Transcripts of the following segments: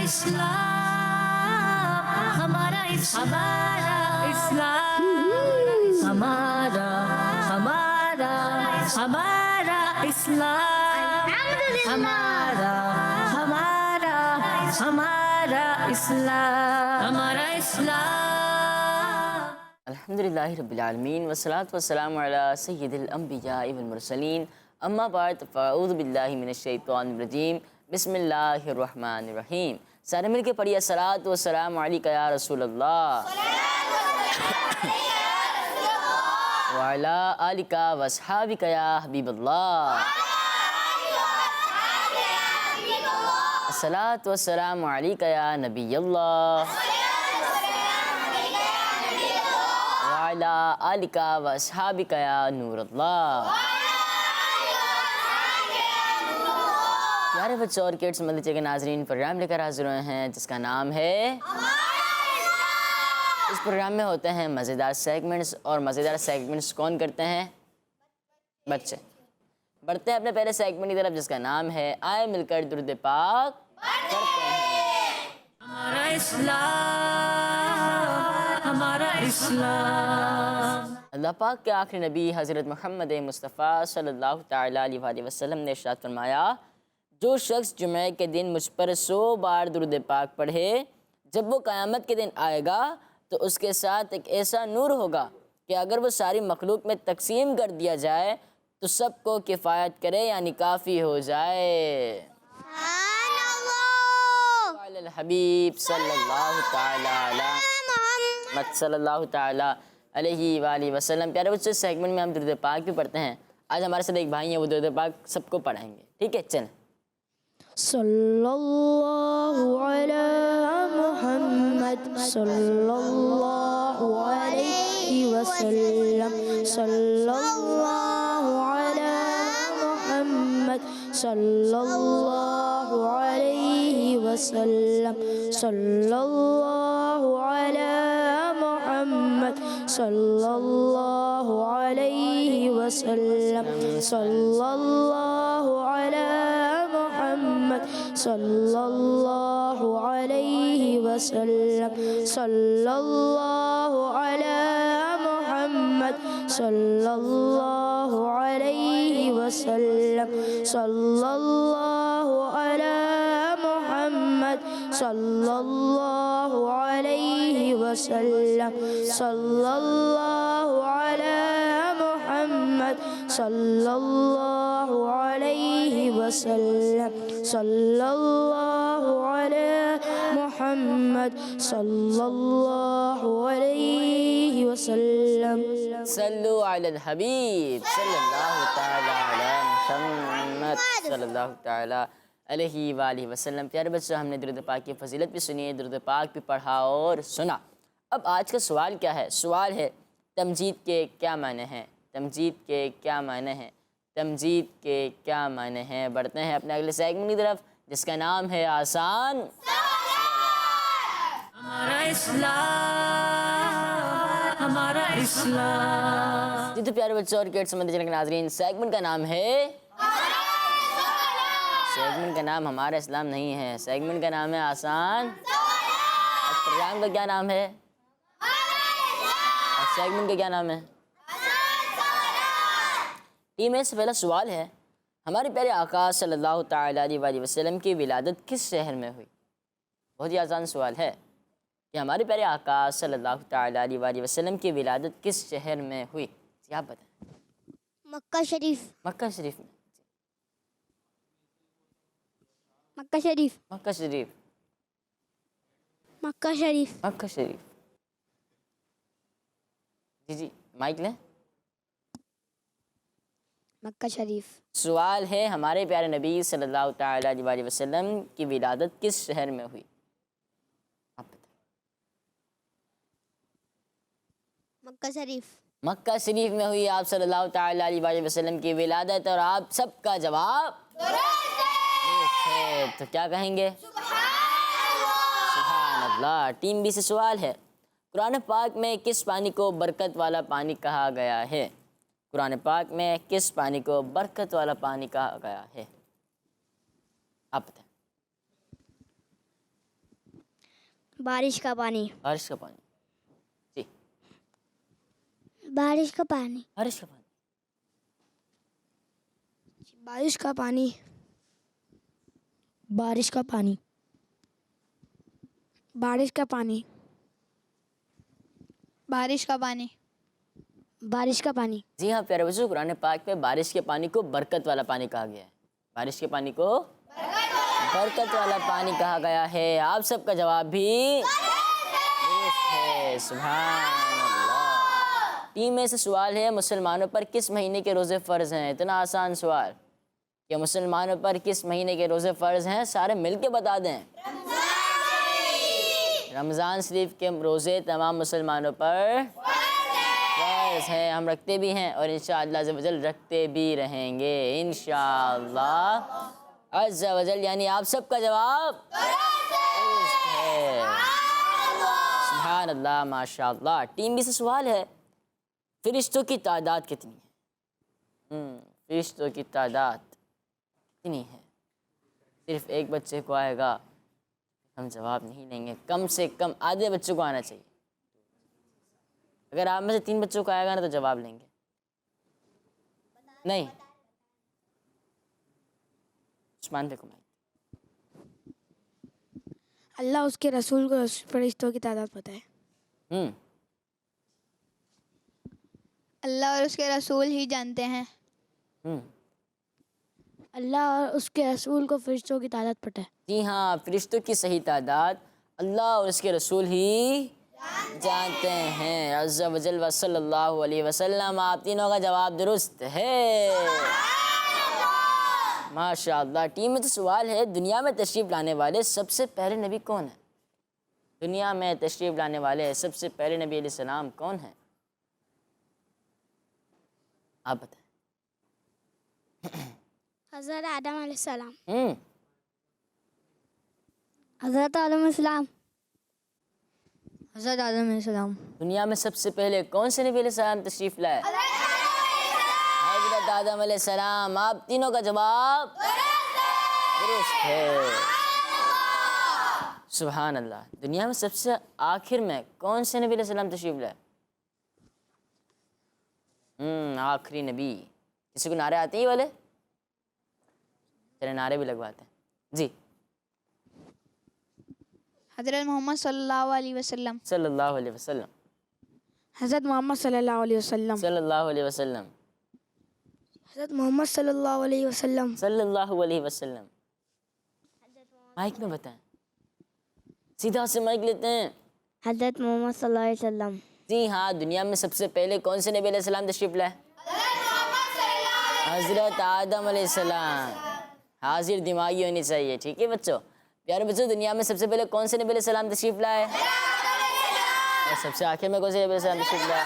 اسلام ہمارا اسلام ہمارا ہمارا اسلام ہمارا اسلام ہمارا اسلام. الحمدللہ رب العالمین والصلاة والسلام علی سید الانبیاء والمرسلین اما بعد فاعوذ باللہ من الشیطان الرجیم بسم اللہ الرحمن الرحیم. سارے مل کے پڑھیے الصلاۃ والسلام علیک یا رسول اللہ وعلی آلک واصحابک یا حبیب اللہ. الصلاۃ والسلام علیک یا نبی اللہ وعلی آلک واصحابک یا نور اللہ. پیارے بچوں اور کڈس مدرسے کے ناظرین، پروگرام لے کر حاضر ہوئے ہیں جس کا نام ہے اس پروگرام میں ہوتے ہیں مزیدار سیگمنٹس، اور مزیدار سیگمنٹس کون کرتے ہیں؟ بچے. بڑھتے ہیں اپنے پہلے سیگمنٹ کی طرف جس کا نام ہے آئے مل کر درود پاک کرتے ہیں. ہمارا اسلام ہمارا اسلام. اللہ پاک کے آخری نبی حضرت محمد مصطفیٰ صلی اللہ تعالیٰ علیہ وآلہ وسلم نے ارشاد فرمایا، جو شخص جمعہ کے دن مجھ پر 100 بار درود پاک پڑھے، جب وہ قیامت کے دن آئے گا تو اس کے ساتھ ایک ایسا نور ہوگا کہ اگر وہ ساری مخلوق میں تقسیم کر دیا جائے تو سب کو کفایت کرے، یعنی کافی ہو جائے. علی الحبیب صلی اللہ تعالیٰ علیہ محمد صلی اللہ تعالیٰ علیہ وآلہ وسلم. پیارے بچوں، اس سیگمنٹ میں ہم درود پاک بھی پڑھتے ہیں. آج ہمارے ساتھ ایک بھائی ہیں، وہ درود پاک سب کو پڑھائیں گے. ٹھیک ہے، چلیں. صلی اللہ علی محمد صلی اللہ علیہ وسلم. صلی اللہ علی محمد صلی اللہ علیہ وسلم. صلی اللہ علی محمد صلی اللہ علیہ وسلم. صلی اللہ علی محمد صلی اللہ علیہ وسلم. صلی اللہ علی محمد صلی اللہ علیہ وسلم. صلی اللہ علی محمد صلی اللہ علیہ وسلم. صلی اللہ علی محمد صلی اللہ علیہ وسلم. صلی اللہ علی محمد صلی اللہ علیہ وسلم. صلو علی الحبیب صلی اللہ تعالیٰ علی محمد صلی اللہ تعالیٰ علیہ وآلہ وسلم. پیارے بچوں، ہم نے درود پاک کی فضیلت بھی سنی ہے، درود پاک بھی پڑھا اور سنا. اب آج کا سوال کیا ہے؟ سوال ہے تمجید کے کیا معنی ہیں؟ تمجید کے کیا معنی ہیں؟ تمجید کے کیا معنی ہیں؟ بڑھتے ہیں اپنے اگلے سیگمنٹ کی طرف جس کا نام ہے آسان ہمارا اسلام ہمارا اسلام. جی تو پیارے بچوں اور کڈس مدرسے کے ناظرین، سیگمنٹ کا نام ہے سیگمنٹ کا نام ہمارا اسلام نہیں ہے، سیگمنٹ کا نام ہے آسان. اور پروگرام کا کیا نام ہے؟ اور سیگمنٹ کا کیا نام ہے؟ ٹیم اے سے پہلا سوال ہے، ہمارے پیارے آقا صلی اللہ تعالیٰ علیہ وآلہ وسلم کی ولادت کس شہر میں ہوئی؟ بہت ہی آسان سوال ہے کہ ہمارے پیارے آقا صلی اللہ تعالیٰ علیہ وآلہ وسلم کی ولادت کس شہر میں ہوئی؟ جی آپ بتائیں. مکہ شریف. مکہ شریف میں. مکہ شریف. مکہ شریف. مکہ شریف. مکہ شریف. جی مائک لیں. مکہ شریف. سوال ہے ہمارے پیارے نبی صلی اللہ تعالیٰ علیہ وآلہ وسلم کی ولادت کس شہر میں ہوئی؟ آپ بتائیں. مکہ شریف. مکہ شریف میں ہوئی آپ صلی اللہ تعالیٰ علیہ وآلہ وسلم کی ولادت، اور آپ سب کا جواب درست ہے. تو کیا کہیں گے؟ سبحان اللہ. ٹیم بی سے سوال ہے، قرآن پاک میں کس پانی کو برکت والا پانی کہا گیا ہے؟ قرآن پاک میں کس پانی کو برکت والا پانی کہا گیا ہے؟ آپ بتائیں. بارش کا پانی. بارش کا پانی. جی بارش کا پانی. بارش کا پانی. بارش کا پانی. بارش کا پانی. بارش کا پانی. بارش کا پانی. بارش کا پانی. جی ہاں پیارے بچوں، قرآن پاک میں بارش کے پانی کو برکت والا پانی کہا گیا ہے. بارش کے پانی کو برکت والا پانی کہا گیا ہے. آپ سب کا جواب بھی درست ہے. سبحان اللہ. ٹیم میں سے سوال ہے، مسلمانوں پر کس مہینے کے روزے فرض ہیں؟ اتنا آسان سوال کہ مسلمانوں پر کس مہینے کے روزے فرض ہیں، سارے مل کے بتا دیں. رمضان شریف کے روزے تمام مسلمانوں پر فرض ہیں. ہم رکھتے بھی ہیں اور انشاءاللہ عز و جل رکھتے بھی رہیں گے انشاءاللہ عز و جل. یعنی آپ سب کا جواب درست ہے. سبحان اللہ، ماشاءاللہ. ٹیم بی سے سوال ہے، فرشتوں کی تعداد کتنی ہے؟ فرشتوں کی تعداد کتنی ہے؟ صرف ایک بچے کو آئے گا، ہم جواب نہیں لیں گے. کم سے کم آدھے بچوں کو آنا چاہیے. اگر آپ میں سے 3 بچوں کو آئے گا نا تو جواب لیں گے. نہیں عثمان دیکھو بھائی. اللہ اس کے رسول کو فرشتوں کی تعداد پتہ ہے. اللہ اور اس کے رسول ہی جانتے ہیں. اللہ اور اس کے رسول کو فرشتوں کی تعداد پتہ ہے. جی ہاں، فرشتوں کی صحیح تعداد اللہ اور اس کے رسول ہی جانتے ہیں. عز و جل و صلی اللہ علیہ وسلم. آپ تینوں کا جواب درست ہے. ماشاءاللہ. ٹیم میں تو سوال ہے، دنیا میں تشریف لانے والے سب سے پہلے نبی کون ہیں؟ دنیا میں تشریف لانے والے سب سے پہلے نبی علیہ السلام کون ہیں؟ آپ بتائیں. حضرت آدم علیہ السلام. حضرت آدم علیہ السلام. حضرت آدم علیہ السلام. دنیا میں سب سے پہلے کون سے نبی علیہ السلام تشریف لائے؟ حضرت آدم علیہ السلام. آپ تینوں کا جواب درست ہے. سبحان اللہ. دنیا میں سب سے آخر میں کون سے نبی علیہ السلام تشریف لائے؟ آخری نبی. کسی کو نعرے آتے ہی والے؟ چلے نعرے بھی لگواتے ہیں. جی حضرت محمد صلی اللہ علیہ وسلم. صلی اللہ علیہ وسلم. حضرت محمد صلی اللہ علیہ وسلم. صلی اللہ علیہ وسلم. حضرت محمد صلی اللہ علیہ وسلم. صلی اللہ علیہ وسلم. مائک میں بتائیں، سیدھا سے مائک لیتے ہیں. حضرت محمد صلی اللہ علیہ وسلم. جی ہاں. دنیا میں سب سے پہلے کون سے نبی علیہ السلام تشریف لائے؟ حضرت آدم علیہ السلام. حاضر دماغی ہونی چاہیے. ٹھیک ہے بچوں. پیارے بچوں، دنیا میں سب سے پہلے کون سے نبی علیہ السلام تشریف لائے؟ اور سب سے آخر میں کون سے نبی علیہ السلام تشریف لائے؟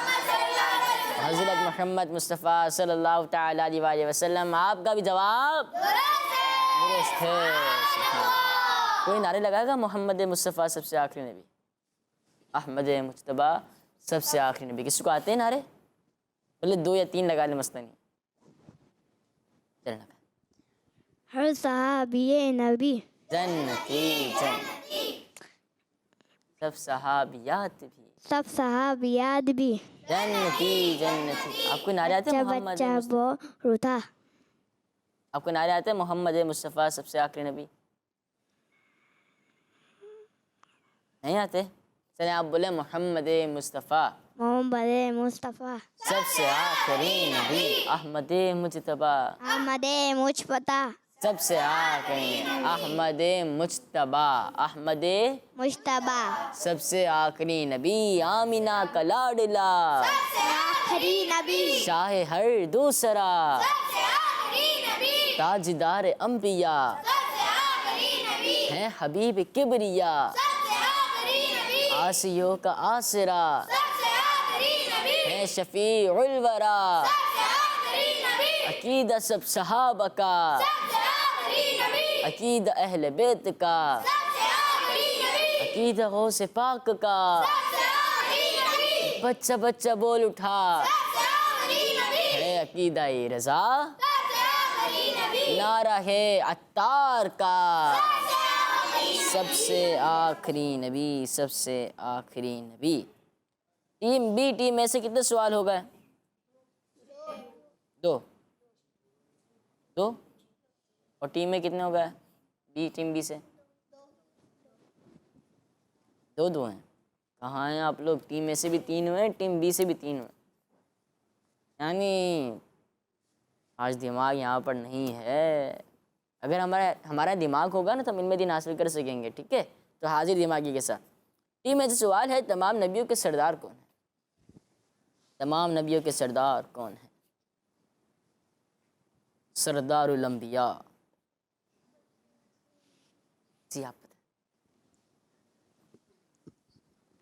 حضرت محمد مصطفیٰ صلی اللہ تعالیٰ علیہ وسلم. آپ کا بھی جواب درست ہے. کوئی نعرے لگائے گا؟ محمد مصطفیٰ سب سے آخری نبی، احمد مجتبیٰ سب سے آخری نبی. کسی کو آتے ہیں نعرے؟ بولے 2 یا 3 لگا لیں، مسئلہ نہیں. چلنا ہر صحابی نبی جنتی جنتی. سب صحابیات بھی سب صحابیات بھی. جنتی جنتی. آپ کو نعرے آتے ہیں محمد بچہ وہ روتا. آپ کو نعرے آتے ہیں محمد مصطفیٰ سب سے آخری نبی؟ نہیں آتے؟ چلیں آپ بولیں محمد مصطفیٰ محمد مصطفیٰ سب سے آخری نبی. احمد مجتبیٰ احمد مجتبیٰ سب سے آخری. احمد مجتبیٰ احمد مجتبیٰ سب سے آخری نبی. آمینہ کا لاڈلا آخری نبی. شاہ ہر دوسرا تاجدار انبیاء ہیں حبیب کبریا آسیوں کا آسرا ہیں شفیع الورا. عقیدہ سب صحابہ کا، عقیدہ اہل بیت کا، عقیدہ غوث پاک کا. بچہ بچہ بول اٹھا ہے عقیدہ رضا، نعرہ ہے عطار کا. سب سے آخری نبی، سب سے آخری نبی۔ ٹیم بی ٹیم میں سے کتنے سوال ہو گئے؟ دو اور ٹیم میں کتنے ہو گئے؟ ٹیم بی سے دو ہیں۔ کہاں ہیں آپ لوگ؟ ٹیم میں سے بھی 3 ہوئے، ٹیم بی سے بھی 3 ہوئے، یعنی آج دماغ یہاں پر نہیں ہے۔ اگر ہمارا دماغ ہوگا نا تو ہم علم دین حاصل کر سکیں گے، ٹھیک ہے؟ تو حاضر دماغی کے ساتھ ٹیم میں سے سوال ہے، تمام نبیوں کے سردار کون ہیں؟ تمام نبیوں کے سردار کون ہیں؟ سردار الانبیاء، جی آپ بتائیں،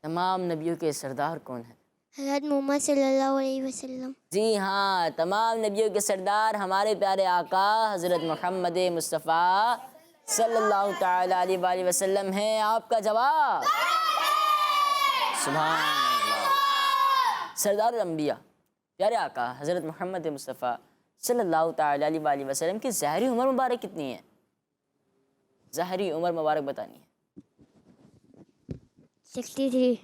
تمام نبیوں کے سردار کون ہیں؟ حضرت محمد صلی اللہ علیہ وسلم۔ جی ہاں، تمام نبیوں کے سردار ہمارے پیارے آقا حضرت محمد مصطفیٰ صلی اللہ تعالی علیہ وآلہ وسلم ہیں۔ آپ کا جواب سبحان اللہ۔ سردار الانبیاء پیارے آقا حضرت محمد مصطفیٰ صلی اللہ تعالی علیہ وآلہ وسلم کی ظاہری عمر مبارک کتنی ہے؟ ظاہری عمر مبارک بتانی ہے۔ 63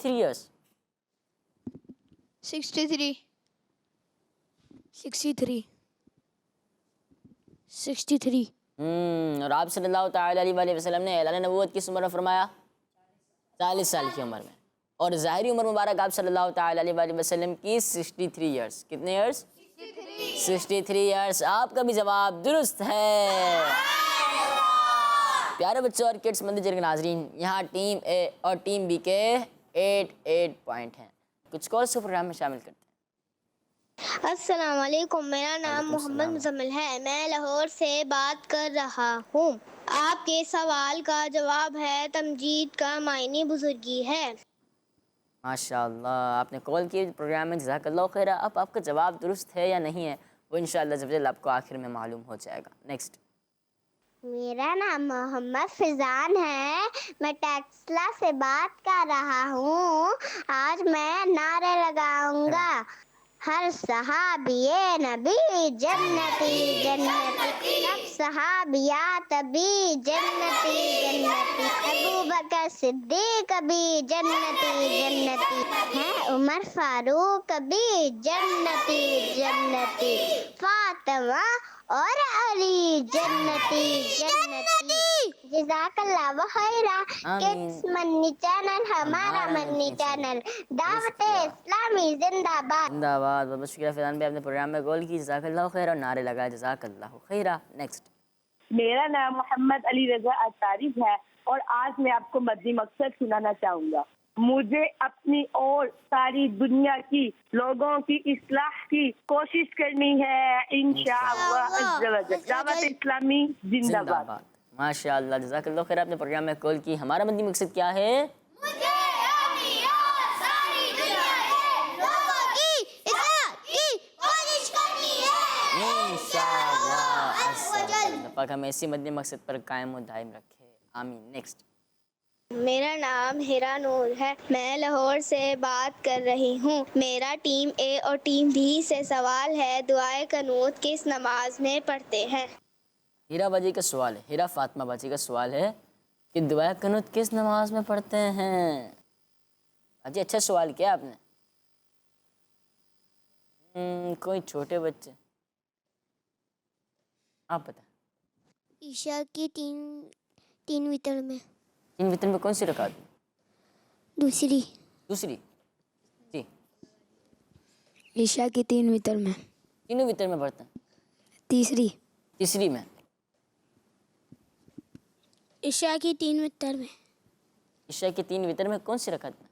ایئرس 63 63 63 اور آپ صلی اللہ تعالی علیہ وآلہ وسلم نے اعلان نبوت کس عمر میں فرمایا؟ 40 سال کی عمر میں۔ اور ظاہری عمر مبارک آپ صلی اللہ تعالی علیہ وآلہ وسلم کی 63 ایئرس۔ کتنے ایئرس؟ 63 ایئرس۔ آپ کا بھی جواب درست ہے۔ پیارے بچوں اور کڈس مندر کے ناظرین، یہاں ٹیم اے اور ٹیم بی کے 8 پوائنٹ ہیں۔ کچھ کالس کو پروگرام میں شامل کرتے ہیں۔ السلام علیکم، میرا نام محمد مزمل ہے، میں لاہور سے بات کر رہا ہوں۔ آپ کے سوال کا جواب ہے تمجید کا معنی بزرگی ہے۔ ماشاء اللہ، آپ نے کال کی پروگرام میں، جزاک اللہ خیر۔ اب آپ کا جواب درست ہے یا نہیں ہے وہ انشاءاللہ جب آپ کو آخر میں معلوم ہو جائے گا۔ نیکسٹ۔ میرا نام محمد فضان ہے، میں ٹیکسلا سے بات کر رہا ہوں۔ آج میں نعرے لگاؤں گا، ہر صحابی نبی جنتی جنتی، سب صحابیات بھی جنتی جنتی، ابو بکر صدیق بھی جنتی جنتی ہے، عمر فاروق بھی جنتی جنتی، فاطمہ اور علی جنتی جنتی۔ جزاک اللہ خیرہ۔ کڈس منی چینل ہمارا منی چینل، دعوت اسلامی زندہ باد۔ زندہ آباد۔ بہت شکریہ فیضان بھائی، آپ نے پروگرام میں کال کی، جزاک اللہ خیر اور نعرے لگائے، جزاک اللہ خیرہ۔ نیکسٹ۔ میرا نام محمد علی رضا اطاری ہے اور آج میں آپ کو مدنی مقصد سنانا چاہوں گا۔ مجھے اپنی اور ساری دنیا کی لوگوں کی اصلاح کی کوشش کرنی ہے، انشاءاللہ عز و جل۔ دعوت اسلامی زندہ باد۔ ماشاء اللہ، جزاک اللہ خیر، آپ نے پروگرام میں کال کی۔ ہمارا مدنی مقصد کیا ہے؟ انشاءاللہ پاک ہمیں اسی مدنی مقصد پر قائم و دائم رکھے، آمین۔ نیکسٹ۔ میرا نام ہیرا نور ہے، میں لاہور سے بات کر رہی ہوں۔ میرا ٹیم اے اور ٹیم بی سے سوال ہے، دعائے قنوت کس نماز میں پڑھتے ہیں؟ ہیرا باجی کا سوال ہے، ہیرا فاطمہ باجی کا سوال ہے کہ دعائے قنوت کس نماز میں پڑھتے ہیں؟ باجی اچھا سوال کیا آپ نے۔ کوئی چھوٹے بچے، آپ بتائیں۔ عشاء کی تین وتر میں، ان وطن میں کون سی رکعت میں؟ دوسری جی عشاء کی 3 وتر میں، تینوں وطن میں پڑھتے ہیں۔ تیسری میں، عشاء کی 3 وتر میں، عشاء کی 3 وطر میں کون سی رکعت میں؟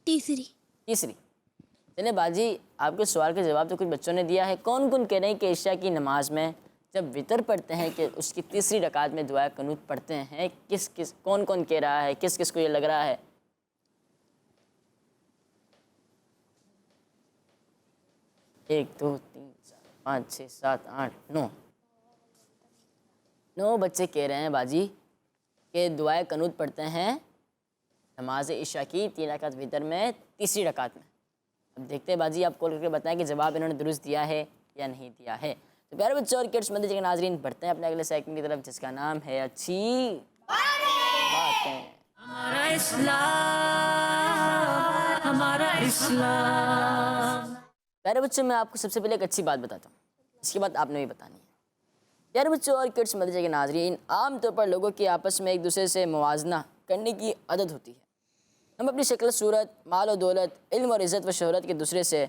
تیسری۔ چلے باجی، آپ کے سوال کا جواب تو کچھ بچوں نے دیا ہے۔ کون کہہ رہے ہیں کہ عشاء کی نماز میں جب وطر پڑھتے ہیں کہ اس کی تیسری رکعت میں دعائے قنوت پڑھتے ہیں؟ کون کہہ رہا ہے؟ کس کو یہ لگ رہا ہے؟ ایک 2 3 4 5 6 7 8 9 بچے کہہ رہے ہیں باجی کہ دعائے قنوت پڑھتے ہیں نماز عشاء کی 3 رکعت وطر میں تیسری رکعت میں۔ اب دیکھتے ہیں باجی، آپ کال کر کے بتائیں کہ جواب انہوں نے درست دیا ہے یا نہیں دیا ہے۔ تو پیارے بچوں اور کڈس مندر کے ناظرین، بڑھتے ہیں اپنے اگلے سیگمنٹ کی طرف جس کا نام ہے اچھی بات۔ پڑھتے ہیں. ہمارا اسلام ہمارا اسلام. پیارے بچوں میں آپ کو سب سے پہلے ایک اچھی بات بتاتا ہوں, اس کے بعد آپ نے بھی بتانی ہے. پیارے بچوں اور کڈس مدرسے کے ناظرین, عام طور پر لوگوں کے آپس میں ایک دوسرے سے موازنہ کرنے کی عادت ہوتی ہے. ہم اپنی شکل صورت, مال و دولت, علم اور عزت و شہرت کے دوسرے سے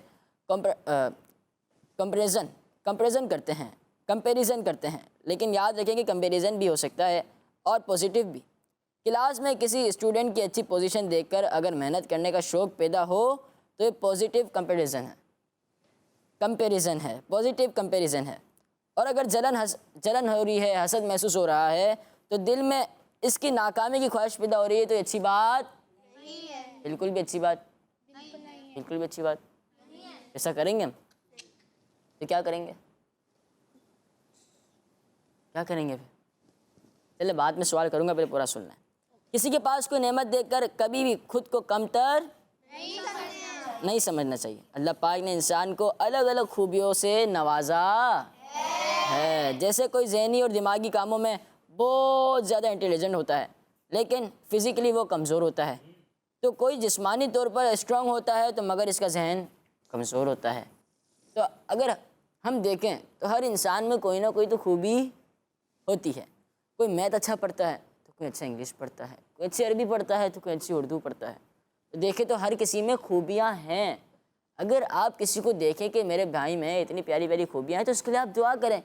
کمپیریزن کرتے ہیں. لیکن یاد رکھیں کہ کمپیریزن بھی ہو سکتا ہے اور پازیٹیو بھی. کلاس میں کسی اسٹوڈنٹ کی اچھی پوزیشن دیکھ کر اگر محنت کرنے کا شوق پیدا ہو تو یہ پازیٹیو کمپیریزن ہے, پازیٹیو کمپیریزن ہے. اور اگر جلن ہو رہی ہے, حسد محسوس ہو رہا ہے, تو دل میں اس کی ناکامی کی خواہش پیدا ہو رہی ہے, تو یہ اچھی بات نہیں ہے. بالکل بھی اچھی بات بالکل بھی اچھی بات. ایسا کریں گے ہم تو کیا کریں گے پھر؟ چلے بعد میں سوال کروں گا, پہلے پورا سننا ہے. کسی کے پاس کوئی نعمت دیکھ کر کبھی بھی خود کو کمتر نہیں سمجھنا چاہیے. اللہ پاک نے انسان کو الگ الگ خوبیوں سے نوازا ہے. جیسے کوئی ذہنی اور دماغی کاموں میں بہت زیادہ انٹیلیجنٹ ہوتا ہے لیکن فزیکلی وہ کمزور ہوتا ہے, تو کوئی جسمانی طور پر اسٹرانگ ہوتا ہے تو مگر اس کا ذہن کمزور ہوتا ہے. تو اگر ہم دیکھیں تو ہر انسان میں کوئی نہ کوئی تو خوبی ہوتی ہے. کوئی میتھ اچھا پڑھتا ہے تو کوئی اچھا انگلش پڑھتا ہے, کوئی اچھی عربی پڑھتا ہے تو کوئی اچھی اردو پڑھتا ہے. تو دیکھیں تو ہر کسی میں خوبیاں ہیں. اگر آپ کسی کو دیکھیں کہ میرے بھائی میں اتنی پیاری پیاری خوبیاں ہیں تو اس کے لیے آپ دعا کریں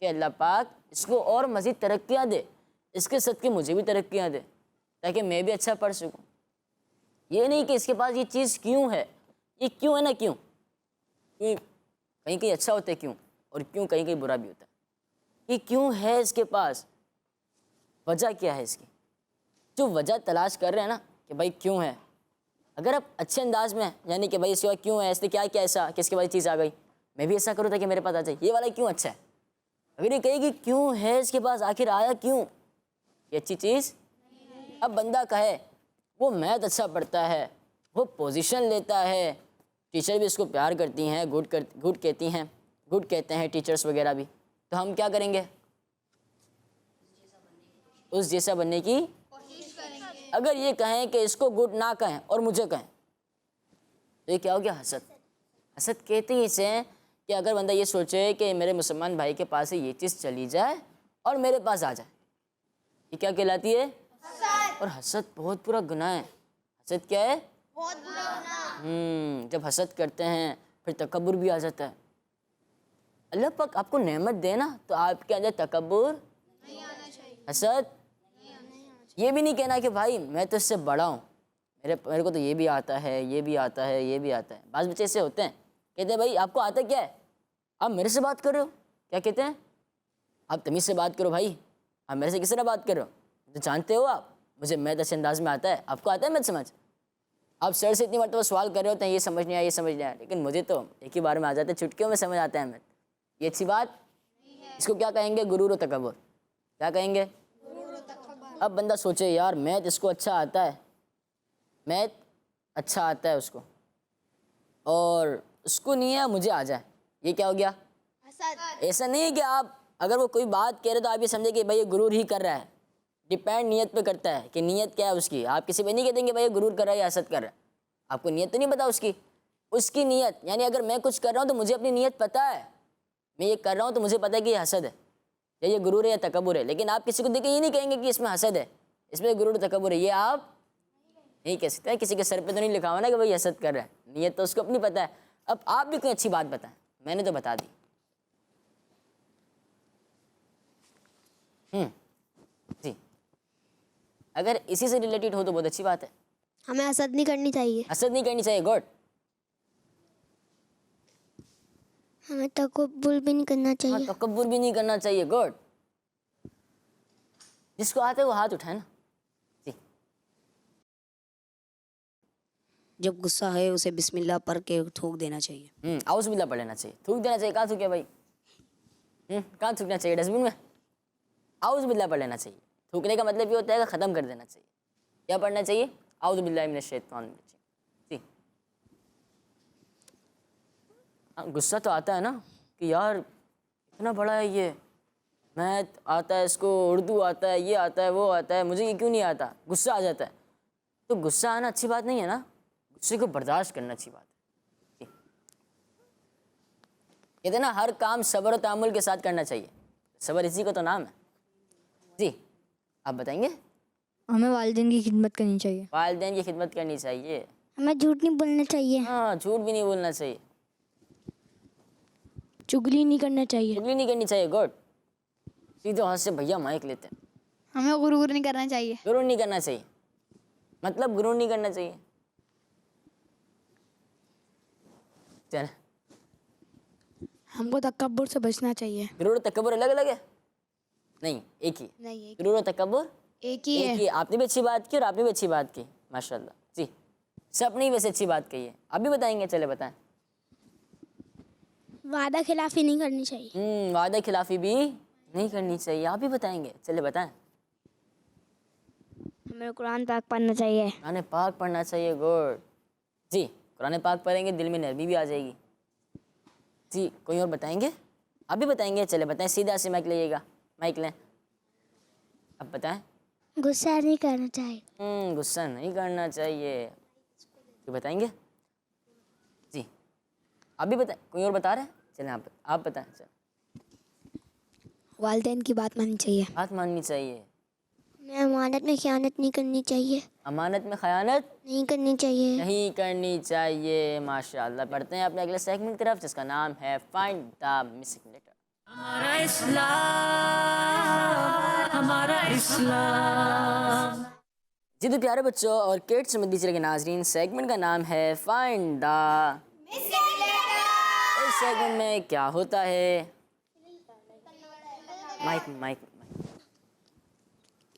کہ اللہ پاک اس کو اور مزید ترقیاں دے, اس کے صدقے مجھے بھی ترقیاں دے تاکہ میں بھی اچھا پڑھ سکوں. یہ نہیں کہ اس کے پاس یہ چیز کیوں ہے, یہ کیوں ہے نا, کیوں کہیں کہیں اچھا ہوتا ہے کیوں, اور کیوں کہیں کہیں برا بھی ہوتا ہے. یہ کیوں ہے اس کے پاس, وجہ کیا ہے اس کی. جو وجہ تلاش کر رہے ہیں نا کہ بھائی کیوں ہے, اگر آپ اچھے انداز میں یعنی کہ بھائی اس کے بعد کیوں ہے, اس نے کیا ایسا کہ اس کے بعد چیز آ گئی, میں بھی ایسا کروں تاکہ میرے پاس آ جائے, یہ والا کیوں اچھا ہے. اگر یہ کہے کہ کیوں ہے اس کے پاس, آخر آیا کیوں, یہ اچھی چیز. اب بندہ کہے وہ میتھ اچھا پڑھتا ہے, وہ پوزیشن لیتا ہے, ٹیچر بھی اس کو پیار کرتی ہیں, گڈ کہتے ہیں ٹیچرز وغیرہ بھی, تو ہم کیا کریں گے, اس جیسا بننے کی کوشش کریں گے. اگر یہ کہیں کہ اس کو گڈ نہ کہیں اور مجھے کہیں تو یہ کیا ہو گیا, حسد کہتے ہیں اسے کہ اگر بندہ یہ سوچے کہ میرے مسلمان بھائی کے پاس سے یہ چیز چلی جائے اور میرے پاس آ جائے, یہ کیا کہلاتی ہے, اور حسد بہت برا گناہ ہے. حسد کیا ہے, بہت برا گناہ. جب حسد کرتے ہیں پھر تکبر بھی آ جاتا ہے. اللہ پاک آپ کو نعمت دے نا تو آپ کے اندر تکبر نہیں آنا چاہیے, حسد یہ بھی نہیں کہنا کہ بھائی میں تو اس سے بڑا ہوں, میرے کو تو یہ بھی آتا ہے, یہ بھی آتا ہے, یہ بھی آتا ہے. بعض بچے ایسے ہوتے ہیں, کہتے ہیں بھائی آپ کو آتا کیا ہے, آپ میرے سے بات کر رہے ہو, کیا کہتے ہیں, آپ تمیز سے بات کرو بھائی, آپ میرے سے کس طرح بات کر رہے ہو, تو جانتے ہو آپ مجھے میتھ اچھے انداز میں آتا ہے, آپ کو آتا ہے میتھ سمجھ, آپ سر سے اتنی مرتبہ سوال کر رہے ہوتے ہیں یہ سمجھ نہیں آیا, یہ سمجھ نہیں آیا, لیکن مجھے تو ایک ہی بار میں آ جاتا ہے, چٹکیوں میں سمجھ آتا ہے میتھ. یہ اچھی بات, اس کو کیا کہیں گے, غرور و تکبر. کیا کہیں گے, اب بندہ سوچے یار میتھ اس کو اچھا آتا ہے, میتھ اچھا آتا ہے اس کو, اور اس کو نہیں ہے مجھے آ جائے, یہ کیا ہو گیا, ایسا نہیں ہے کہ آپ اگر وہ کوئی بات کہہ رہے تو آپ یہ سمجھے کہ بھائی یہ غرور ہی کر رہا ہے. ڈپینڈ نیت پہ کرتا ہے کہ نیت کیا ہے اس کی. آپ کسی پہ نہیں کہہ دیں گے بھائی یہ غرور کر رہا ہے یا حسد کر رہا ہے, آپ کو نیت تو نہیں پتا اس کی نیت, یعنی اگر میں کچھ کر رہا ہوں تو مجھے اپنی نیت پتہ ہے, میں یہ کر رہا ہوں تو مجھے پتہ ہے کہ یہ حسد ہے یا یہ غرور ہے یا تکبر ہے. لیکن آپ کسی کو دیکھ کے یہ نہیں کہیں گے کہ اس میں حسد ہے, اس میں غرور و تکبر ہے, یہ آپ نہیں کہہ سکتے. کسی کے سر پہ تو نہیں لکھا ہوا نا کہ بھائی حسد کر رہا ہے, نیت تو اس کو اپنی پتہ ہے. اب آپ بھی کوئی اچھی بات بتائیں, میں نے تو بتا دی. جی اگر اسی سے ریلیٹڈ ہو تو بہت اچھی بات ہے. ہمیں حسد نہیں کرنی چاہیے. حسد نہیں کرنی چاہیے, گڈ. ہمیں تکبر بھی نہیں کرنا چاہیے. تکبر بھی نہیں کرنا چاہیے, گڈ. جس کو آتا ہے وہ ہاتھ اٹھائے نا. جی جب غصہ ہے اسے بسم اللہ پڑھ کے تھوک دینا چاہیے. اعوذ باللہ پڑھ لینا چاہیے. تھوک دینا چاہیے, کہاں تھوکے بھائی, کہاں تھوکنا چاہیے, ڈسٹ بن میں. اعوذ باللہ پڑھ لینا چاہیے. تھوکنے کا مطلب یہ ہوتا ہے کہ ختم کر دینا چاہیے. کیا پڑھنا چاہیے, اعوذ باللہ من الشیطان الرجیم. جی غصہ تو آتا ہے نا کہ یار اتنا بڑا ہے یہ, میتھ آتا ہے اس کو، اردو آتا ہے، یہ آتا ہے، وہ آتا ہے، مجھے یہ کیوں نہیں آتا، غصہ آ جاتا ہے. تو غصہ آنا اچھی بات نہیں ہے نا، غصے کو برداشت کرنا اچھی بات ہے. کہتے ہیں نا ہر کام صبر و تحمل کے ساتھ کرنا چاہیے، صبر اسی کا تو نام ہے. جی آپ بتائیں گے. ہمیں والدین کی خدمت کرنی چاہیے. والدین کی خدمت کرنی چاہیے. ہمیں جھوٹ نہیں بولنا چاہیے. ہاں جھوٹ بھی نہیں بولنا چاہیے. چگلی نہیں کرنا چاہیے. چگلی نہیں کرنی چاہیے. گڈ. سیدھے ہاتھ سے بھیا مائک لیتے ہیں. ہمیں غرور نہیں کرنا چاہیے. غرور نہیں کرنا چاہیے. مطلب غرور نہیں کرنا چاہیے. چل ہم کو تکبر سے بچنا چاہیے. غرور و تکبر الگ الگ ہے؟ نہیں ایک ہی. نہیں غرور و تکبر ایک ہی ایک ہی. آپ نے بھی اچھی بات کی اور آپ نے بھی اچھی بات کی ماشاء اللہ. جی سب نے ویسے اچھی بات کہی ہے. آپ بھی بتائیں گے. چلے بتائیں. وعدہ خلافی نہیں کرنی چاہیے. وعدہ خلافی بھی نہیں کرنی چاہیے. آپ بھی بتائیں گے. چلے بتائیں. ہمیں قرآن پاک پڑھنا چاہیے. قرآن پاک پڑھنا چاہیے. گڈ. جی قرآن پاک پڑھیں گے دل میں نرمی بھی آ جائے گی. جی کوئی اور بتائیں گے. آپ بھی بتائیں گے. چلے بتائیں. سیدھا سے مائک لائیے گا. مائک لیں. اب بتائیں. غصہ نہیں کرنا چاہیے. غصہ نہیں کرنا چاہیے. تو بتائیں گے. جی آپ بھی بتائیں. کوئی اور بتا رہے ہیں. چلیں آپ بتائیں. چل والدین کی بات ماننی چاہیے. بات ماننی چاہیے. ہمیں امانت میں خیانت نہیں کرنی چاہیے. امانت میں خیانت نہیں کرنی چاہیے. نہیں کرنی چاہیے. ماشاء اللہ. پڑھتے ہیں اپنے اگلے سیگمنٹ کی طرف جس کا نام ہے فائنڈ دا مسنگ لیٹر. ہمارا اسلام، ہمارا اسلام. جی تو پیارے بچوں اور کڈس مدی چلے کے ناظرین، سیگمنٹ کا نام ہے فائنڈ دا مسنگ لیٹر. اس سیگمنٹ میں کیا ہوتا ہے. Mic mic.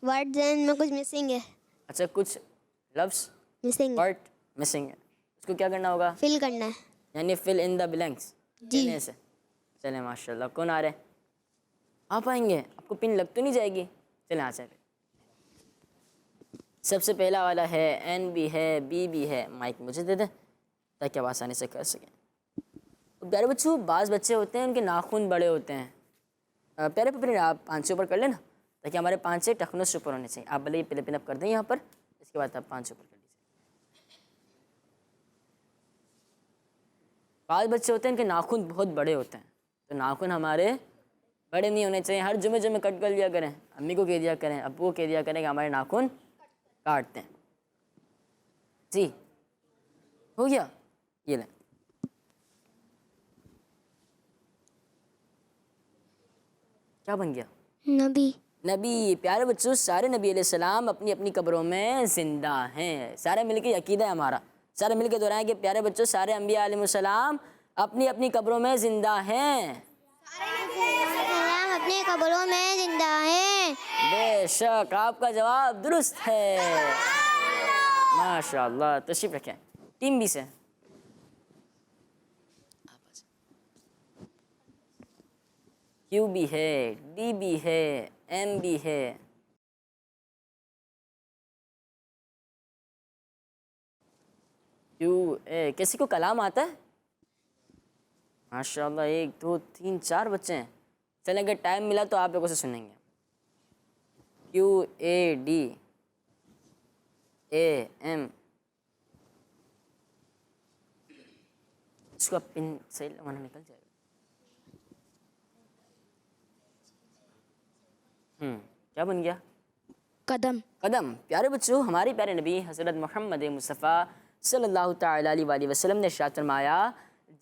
ورڈ ذہن میں کچھ مسنگ ہے. اچھا کچھ لفظ مسنگ ورڈ مسنگ ہے. اس کو کیا کرنا ہوگا. فل کرنا ہے. یعنی فل ان دا بلینکس. جی سے چلیں ماشاء اللہ. کون آ رہے ہیں. آپ آئیں گے. آپ کو پن لگ تو نہیں جائے گی. چلیں آ جائیں. سب سے پہلا والا ہے این بھی ہے بی بھی ہے. مائک مجھے دے دیں تاکہ آپ آسانی سے کر سکیں. پیارے بچوں بعض بچے ہوتے ہیں ان کے ناخن بڑے ہوتے ہیں. پیارے پپری آپ 5 سے اوپر کر لینا تاکہ ہمارے 5 سے ٹخنوں سے اوپر ہونے چاہیے. آپ بھلے پہلے پن اپ کر دیں یہاں پر. اس کے بعد آپ 5 سے اوپر کر لیجیے. بعض بچے ہوتے ہیں ان کے ناخن بہت بڑے ہوتے ہیں. تو ناخن ہمارے بڑے نہیں ہونے چاہیے. ہر جمعے جمعے کٹ کر لیا کریں. امی کو کہہ دیا کریں، ابو کو کہہ دیا کریں کہ ہمارے ناخن کاٹتے ہیں. جی ہو گیا. یہ لیں. کیا بن گیا. نبی. نبی. پیارے بچوں سارے نبی علیہ السلام اپنی اپنی قبروں میں زندہ ہیں. سارے مل کے عقیدہ ہے ہمارا. سارے مل کے دہرائیں کہ پیارے بچوں سارے انبیاء علیہ السلام اپنی اپنی قبروں میں زندہ ہیں. ہم اپنے قبروں میں زندہ ہیں. بے شک آپ کا جواب درست ہے. ماشاء اللہ. تشریف رکھیں. ٹیم بی سے کیو بھی ہے، ڈی بھی ہے، ایم بھی ہے. کیو اے. کسی کو کلام آتا ہے. ماشاء اللہ. 1 2 3 4 بچے ہیں. چلیں اگر ٹائم ملا تو آپ لوگوں سے سنیں گے. کیو اے ڈی اے ایم. اس کو پن صحیح لگانا نکل جائے گا. کیا بن گیا. قدم. قدم. پیارے بچوں ہمارے پیارے نبی حضرت محمد مصطفیٰ صلی اللہ تعالیٰ علیہ وسلم نے ارشاد فرمایا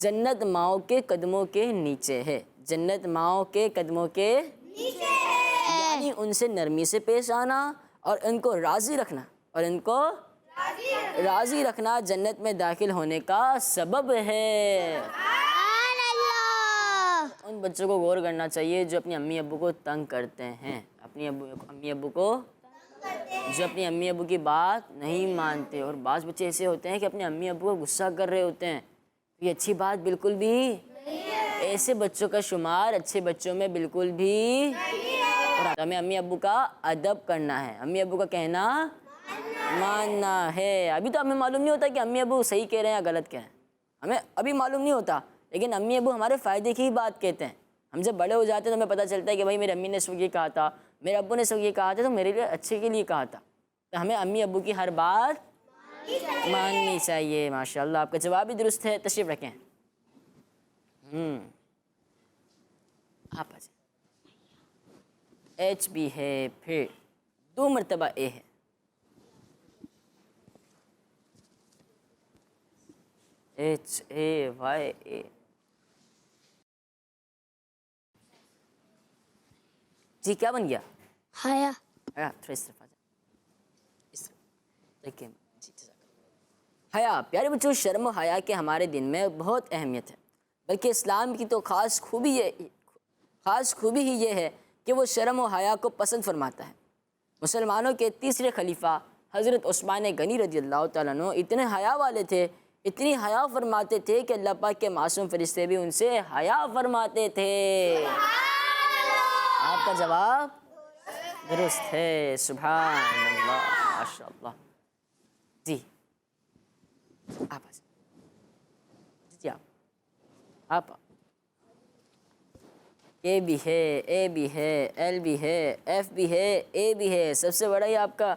جنت ماؤں کے قدموں کے نیچے ہے. جنت ماؤں کے قدموں کے نیچے ہے. یعنی ان سے نرمی سے پیش آنا اور ان کو راضی رکھنا راضی رکھنا جنت میں داخل ہونے کا سبب ہے. ان بچوں کو غور کرنا چاہیے جو اپنی امی ابو کو تنگ کرتے ہیں. اپنی امی ابو کو جو اپنی امی ابو کی بات نہیں مانتے. اور بعض بچے ایسے ہوتے ہیں کہ اپنے امی ابو کو غصہ کر رہے ہوتے ہیں. یہ اچھی بات بالکل بھی. ایسے بچوں کا شمار اچھے بچوں میں بالکل بھی. اور ہمیں امی ابو کا ادب کرنا ہے. امی ابو کا کہنا ماننا ہے. ابھی تو ہمیں معلوم نہیں ہوتا کہ امی ابو صحیح کہہ رہے ہیں یا غلط کہہ رہے ہیں. ہمیں ابھی معلوم نہیں ہوتا لیکن امی ابو ہمارے فائدے کی ہی بات کہتے ہیں. ہم جب بڑے ہو جاتے ہیں تو ہمیں پتہ چلتا ہے کہ بھائی میری امی نے اس وقت یہ کہا تھا، میرے ابو نے اس وقت یہ کہا تھا، تو میرے لیے اچھے کے لیے کہا تھا، تو ہمیں امی ابو کی ہر بات ماننی چاہیے۔ ماشاءاللہ آپ کا جواب بھی درست ہے، تشریف رکھیں۔ آپ آ جائیں۔ ایچ بھی ہے، پھر 2 مرتبہ اے ہے۔ ایچ اے وائی اے، جی کیا بن گیا؟ حیا تھوڑا اس طرف آ جائیں، اس طرف دیکھیں جی، جزاک اللہ۔ حیا، پیارے بچوں، شرم و حیا کے ہمارے دن میں بہت اہمیت ہے، بلکہ اسلام کی تو خاص خوبی ہی یہ ہے کہ وہ شرم و حیا کو پسند فرماتا ہے۔ مسلمانوں کے تیسرے خلیفہ حضرت عثمان غنی رضی اللہ تعالیٰ عنہ اتنے حیا والے تھے، اتنی حیا فرماتے تھے کہ اللہ پاک کے معصوم فرشتے بھی ان سے حیا فرماتے تھے۔ آپ کا جواب درست ہے، سبحان اللہ، ماشاء اللہ۔ جی آپ آ جائیں۔ جی آپ اے بھی ہے، اے بھی ہے، ایل بھی ہے، ایف بھی ہے، اے بھی ہے۔ سب سے بڑا ہی آپ کا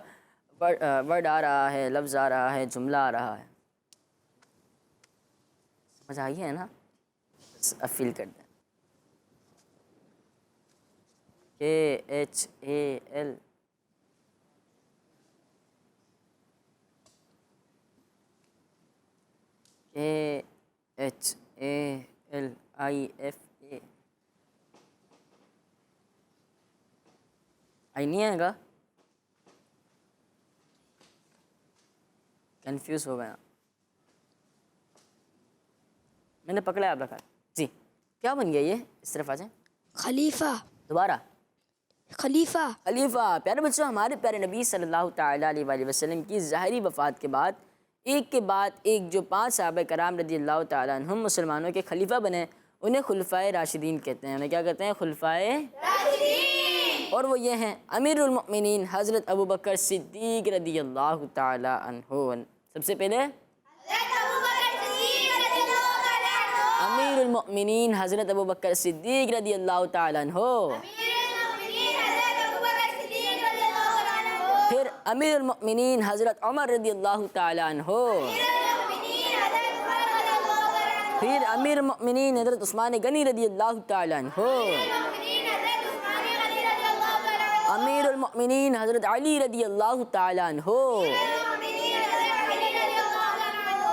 ورڈ آ رہا ہے، لفظ آ رہا ہے، جملہ آ رہا ہے، سمجھ آئی ہے نا؟ اب فیل کر دیں۔ A H A L, A H A L I F A, آئی نہیں آئے گا؟ کنفیوز ہو گیا، میں نے پکڑا آپ رکھا۔ جی کیا بن گیا یہ؟ اس طرف آ جائیں۔ خلیفہ، دوبارہ خلیفہ، خلیفہ۔ پیارے بچوں، ہمارے پیارے نبی صلی اللہ تعالیٰ علیہ وآلہ وسلم کی ظاہری وفات کے بعد ایک کے بعد ایک جو 5 صحابہ کرام رضی اللہ تعالیٰ عنہم مسلمانوں کے خلیفہ بنے، انہیں خلفائے راشدین کہتے ہیں۔ انہیں کیا کہتے ہیں؟ خلفائے راشدین۔ اور وہ یہ ہیں: امیر المؤمنین حضرت ابو بکر صدیق رضی اللہ تعالیٰ عنہ۔ سب سے پہلے امیر المؤمنین حضرت ابو بکر صدیق رضی اللہ تعالیٰ عنہ، پھر امیر المؤمنین حضرت عمر رضی اللہ تعالیٰ عنہ، پھر امیر المؤمنین حضرت عثمان غنی رضی اللہ تعالیٰ عنہ، امیر المؤمنین حضرت علی رضی اللہ تعالیٰ عنہ،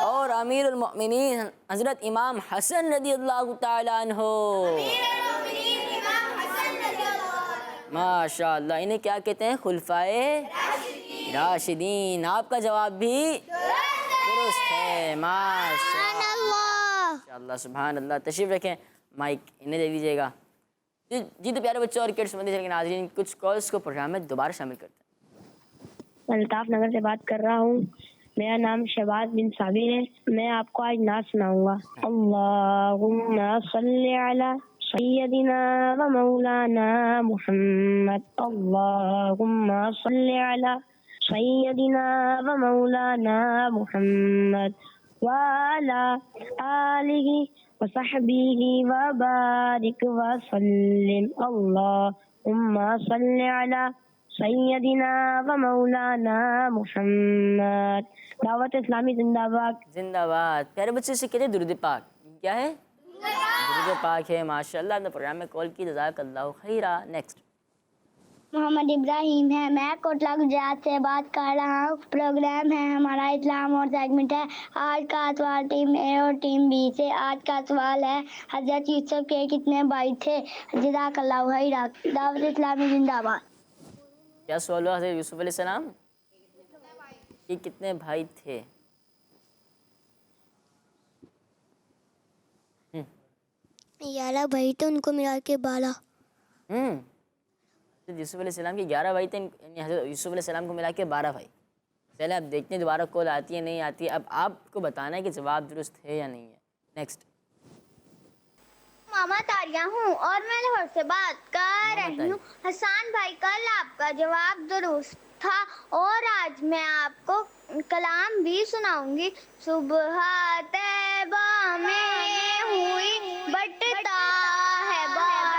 اور امیر المؤمنین حضرت امام حسن رضی اللہ تعالیٰ عنہ۔ ماشاء اللہ، انہیں کیا کہتے ہیں؟ خلفائے راشدین۔ آپ کا جواب بھی درست ہے، ماشاء اللہ، سبحان اللہ۔ تشریف رکھیں، مائک انہیں دے دیجیے گا۔ جی تو پیارے بچوں اور کڈس مندر کے ناظرین، کچھ کالز کو پروگرام میں دوبارہ شامل کرتے ہیں۔ الطاف نگر سے بات کر رہا ہوں، میرا نام شہباز بن صابر ہے۔ میں آپ کو آج نعت سناؤں گا۔ اللہم صلی علی سیدنا و مولانا محمد، اللہم صلی علی سیدنا و مولانا محمد وعلی آلہ وصحبہ وبارک وسلم، اللہم صلی علی سیدنا و مولانا محمد۔ دعوت اسلامی زندہ باد، زندہ باد۔ پیارے بچے سے کہتے ہیں درود پاک، کیا ہے؟ درود پاک ہے، ماشاءاللہ۔ اپنے پروگرام میں کال کی، جزاک اللہ خیرہ۔ نیکسٹ محمد ابراہیم ہے، میں کوٹلہ گجرات سے بات کر رہا ہوں۔ پروگرام ہے ہمارا اسلام اور سیگمنٹ ہے۔ آج کا سوال ٹیم اے اور ٹیم بی سے۔ آج کا سوال ہے: حضرت یوسف کے کتنے بھائی تھے؟ جزاک اللہ خیرہ۔ دعوت اسلامی زندہ باد۔ کیا سوال ہوا حضرت یوسف علیہ السلام کہ کتنے بھائی تھے؟ 11 بھائی تھے، ان کو ملا کے 12۔ حضرت یوسف علیہ السلام کے 11 بھائی تھے، یعنی حضرت یوسف علیہ السلام کو ملا کے 12 بھائی۔ چلے اب دیکھتے ہیں دوبارہ کال آتی ہے نہیں آتی ہے۔ اب آپ کو بتانا ہے کہ جواب درست ہے یا نہیں ہے۔ نیکسٹ ماما تاریہ ہوں اور میں لاہور سے بات کر رہی ہوں۔ حسان بھائی، کل آپ کا جواب درست تھا اور آج میں آپ کو کلام بھی سناؤں گی۔ صبح طیبہ میں ہوئی بٹتا ہے بار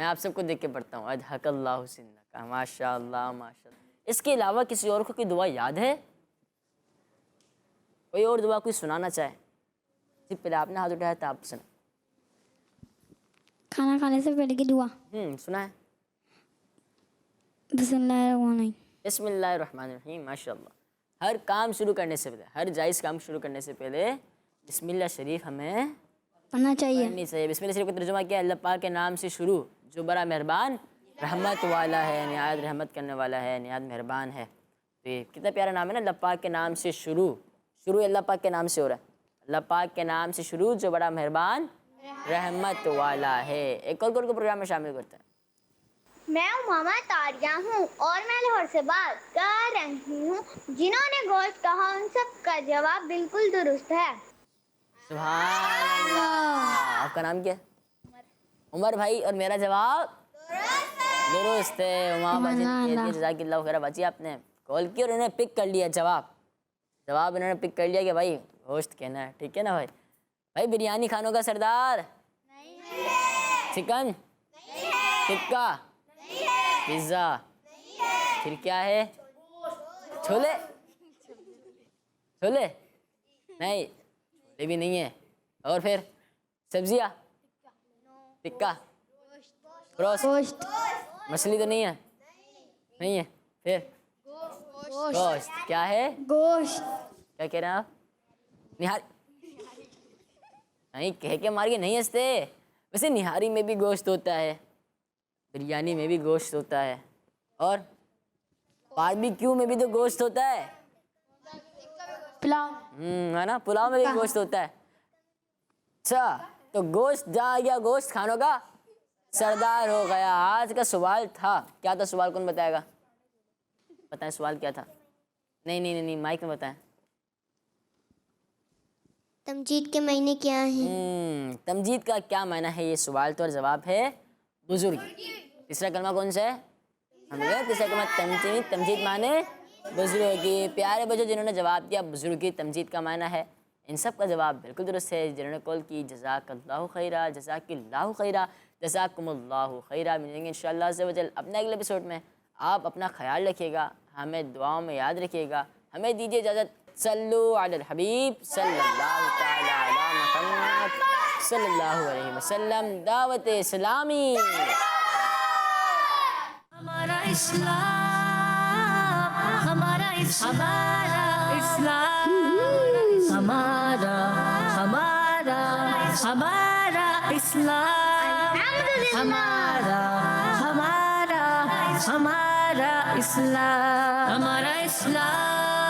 میں آپ سب کو دیکھ کے پڑھتا ہوں. ادحک اللہ سنک. ماشاء اللہ ماشاء اللہ. اس کے علاوہ کسی اور کو کوئی دعا یاد ہے؟ کوئی اور دعا کوئی سنانا چاہے؟ جی پہلے آپ نے ہاتھ اٹھایا تھا, آپ سنیں. کھانا کھانے سے پہلے کی دعا. سنا ہے. بسم اللہ الرحمن الرحیم. بسم اللہ الرحمن الرحیم. ماشاء اللہ. ہر کام شروع کرنے سے پہلے, ہر جائز کام شروع کرنے سے پہلے بسم اللہ شریف ہمیں پڑھنا چاہیے. پڑھنی چاہیے. بسم اللہ شریف کا ترجمہ کیا ہے؟ اللہ پاک کے نام سے شروع جو بڑا مہربان رحمت والا ہے, نہایت رحمت کرنے والا ہے, نہایت مہربان ہے. تو یہ کتنا پیارا نام ہے نا, اللہ پاک کے نام سے شروع. شروع اللہ پاک کے نام سے ہو رہا ہے. اللہ پاک کے نام سے شروع جو بڑا مہربان رحمت والا ہے. ایک اور کو پروگرام میں شامل کرتے ہیں. میں امامہ تاریہ ہوں اور میں لاہور سے بات کر رہی ہوں. جنہوں نے گوشت کہا ان سب کا جواب بالکل درست ہے. سبحان اللہ. آپ کا نام کیا ہے؟ عمر بھائی. اور میرا جواب درست ہے. جزاک اللہ خیر. بچی آپ نے کال کی اور انہوں نے پک کر لیا جواب انہوں نے پک کر لیا کہ بھائی گوشت کہنا ہے. ٹھیک ہے نا بھائی. بھائی بریانی کھانوں کا سردار, چکن ٹکا, پیزا, پھر کیا ہے؟ چھولے نہیں, چھولے بھی نہیں ہے. اور پھر سبزیاں, ٹکا, گوشت, مچھلی تو نہیں ہے. پھر گوشت. کیا ہے؟ گوشت. کیا کہہ رہے ہیں آپ؟ نہاری نہیں, کہہ کے مار کے نہیں ہنستے. ویسے نہاری میں بھی گوشت ہوتا ہے, بریانی میں بھی گوشت ہوتا ہے, اور باربیکیو میں بھی تو گوشت ہوتا ہے. پلاؤ. ہے نا, پلاؤ میں بھی گوشت ہوتا ہے. اچھا, تو گوشت جا گیا, گوشت کھانوں کا سردار ہو گیا. آج کا سوال تھا, کیا تھا سوال؟ کون بتائے گا؟ بتائیں سوال کیا تھا. نہیں مائک میں بتائیں. تمجید کے معنی کیا ہیں؟ تمجید کا کیا معنی ہے, یہ سوال تو اور جواب ہے بزرگی. تیسرا کلمہ کون سا ہے؟ تیسرا کلمہ تمجید معنی بزرگی. پیارے بچوں جنہوں نے جواب دیا بزرگی تمجید کا معنی ہے, ان سب کا جواب بالکل درست ہے. جنہوں نے کال کی جزاک اللہ خیرہ, جزاک اللہ خیرہ, جزاکم اللہ خیرہ. ملیں گے انشاءاللہ عز و جل اپنے اگلے ایپیسوڈ میں. آپ اپنا خیال رکھیے گا, ہمیں دعاؤں میں یاد رکھیے گا. ہمیں دیجیے اجازت. صلو علی الحبیب صلی اللہ تعالی علی محمد صلی اللہ علیہ وسلم. دعوت اسلامی ہمارا اسلام, ہمارا اسلام, ہمارا اسلام, ہمارا اسلام, ہمارا اسلام.